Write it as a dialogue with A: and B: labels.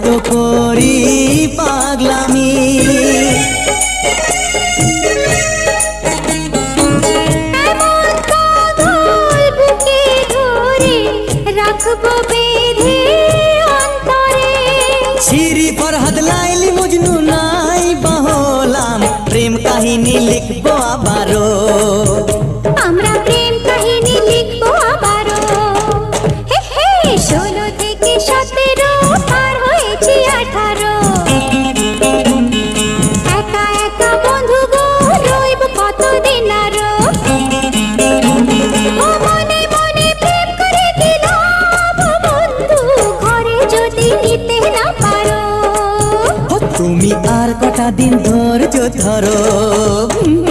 A: কত করি পাগলামি।
B: এমন পাগল বুকে ধরে রাখবো বেঁধে অন্তরে।
A: শিরি ফরহাদ লাইলি মজনু নাই বাহলাম, প্রেম কাহিনী লিখবো আবারও।
B: আমরা প্রেম কাহিনী লিখবো আবারও। হে হে 16 থেকে 17 পার হয়েছি 18। একা একা বন্ধু গো রইব কতদিন আরো। ও মনে মনে প্রেম করে দিলাম বন্ধু, ঘরে যদি নিতে না পারো।
A: তুমি আর কটা দিন ধৈর্য ধরো।